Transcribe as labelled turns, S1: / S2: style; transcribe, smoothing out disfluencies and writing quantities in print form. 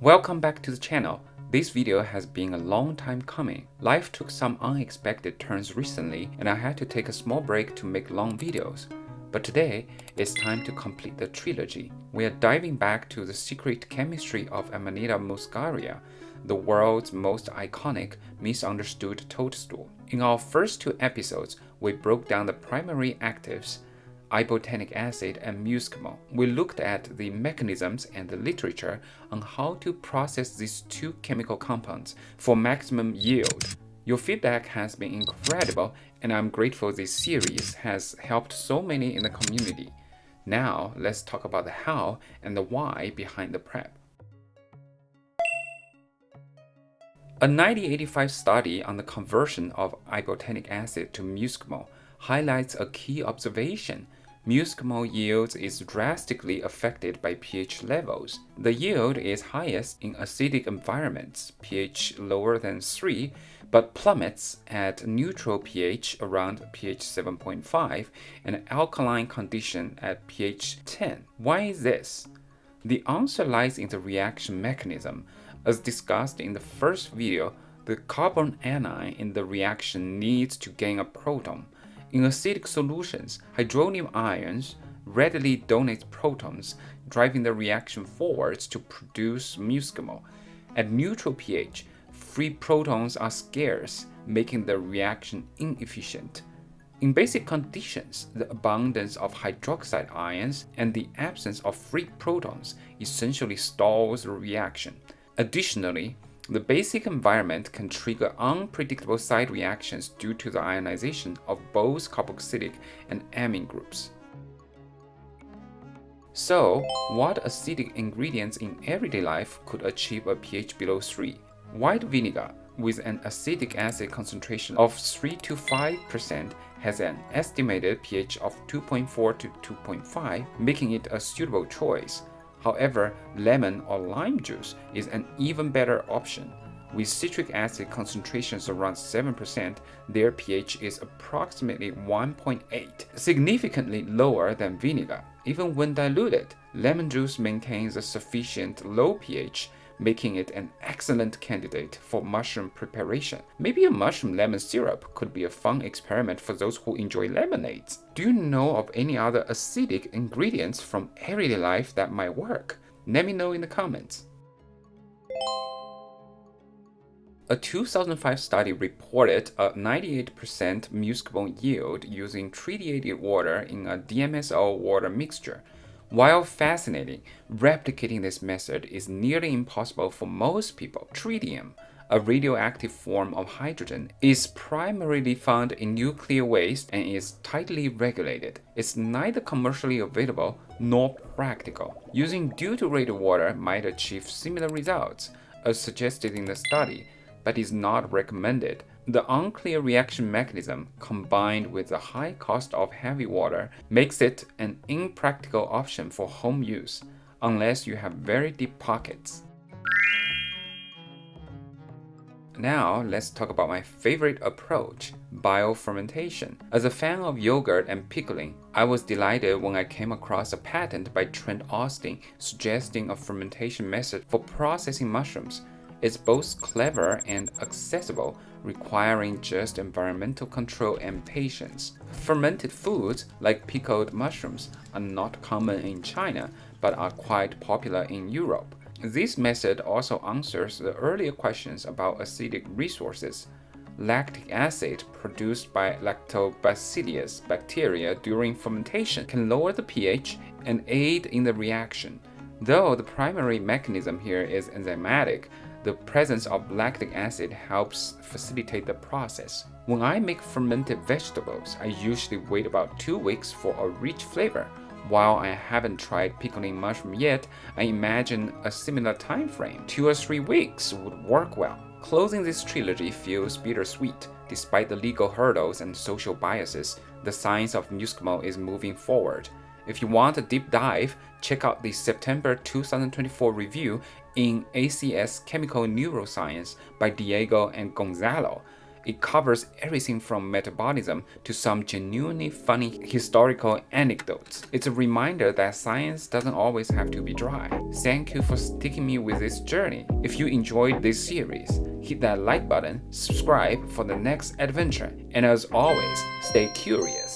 S1: Welcome back to the channel. This video has been a long time coming. Life took some unexpected turns recently and I had to take a small break to make long videos. But today, it's time to complete the trilogy. We are diving back to the secret chemistry of Amanita muscaria, the world's most iconic, misunderstood toadstool. In our first two episodes, we broke down the primary actives, ibotenic acid and muscimol. We looked at the mechanisms and the literature on how to process these two chemical compounds for maximum yield. Your feedback has been incredible, and I'm grateful this series has helped so many in the community. Now, let's talk about the how and the why behind the prep. A 1985 study on the conversion of ibotenic acid to muscimol highlights a key observation. Muscimol yield is drastically affected by pH levels. The yield is highest in acidic environments, pH lower than 3, but plummets at neutral pH around pH 7.5 and alkaline condition at pH 10. Why is this? The answer lies in the reaction mechanism. As discussed in the first video, the carbon anion in the reaction needs to gain a proton. In acidic solutions, hydronium ions readily donate protons, driving the reaction forwards to produce muscimol. At neutral pH, free protons are scarce, making the reaction inefficient. In basic conditions, the abundance of hydroxide ions and the absence of free protons essentially stalls the reaction. Additionally, the basic environment can trigger unpredictable side reactions due to the ionization of both carboxylic and amine groups. So, what acidic ingredients in everyday life could achieve a pH below 3? White vinegar, with an acetic acid concentration of 3 to 5%, has an estimated pH of 2.4 to 2.5, making it a suitable choice. However, lemon or lime juice is an even better option. With citric acid concentrations around 7%, their pH is approximately 1.8, significantly lower than vinegar. Even when diluted, lemon juice maintains a sufficient low pH, making it an excellent candidate for mushroom preparation. Maybe a mushroom lemon syrup could be a fun experiment for those who enjoy lemonades. Do you know of any other acidic ingredients from everyday life that might work? Let me know in the comments. A 2005 study reported a 98% muscimol yield using tritiated water in a DMSO water mixture. While fascinating, replicating this method is nearly impossible for most people. Tritium, a radioactive form of hydrogen, is primarily found in nuclear waste and is tightly regulated. It's neither commercially available nor practical. Using deuterated water might achieve similar results, as suggested in the study, but is not recommended. The unclear reaction mechanism, combined with the high cost of heavy water, makes it an impractical option for home use, unless you have very deep pockets. Now, let's talk about my favorite approach, biofermentation. As a fan of yogurt and pickling, I was delighted when I came across a patent by Trent Austin suggesting a fermentation method for processing mushrooms. It's both clever and accessible, requiring just environmental control and patience. Fermented foods, like pickled mushrooms, are not common in China, but are quite popular in Europe. This method also answers the earlier questions about acidic resources. Lactic acid produced by lactobacillus bacteria during fermentation can lower the pH and aid in the reaction. Though the primary mechanism here is enzymatic, the presence of lactic acid helps facilitate the process. When I make fermented vegetables, I usually wait about 2 weeks for a rich flavor. While I haven't tried pickling mushroom yet, I imagine a similar time frame. 2 or 3 weeks would work well. Closing this trilogy feels bittersweet. Despite the legal hurdles and social biases, the science of muscimol is moving forward. If you want a deep dive, check out the September 2024 review in ACS Chemical Neuroscience by Diego and Gonzalo. It covers everything from metabolism to some genuinely funny historical anecdotes. It's a reminder that science doesn't always have to be dry. Thank you for sticking me with this journey. If you enjoyed this series, hit that like button, subscribe for the next adventure, and as always, stay curious.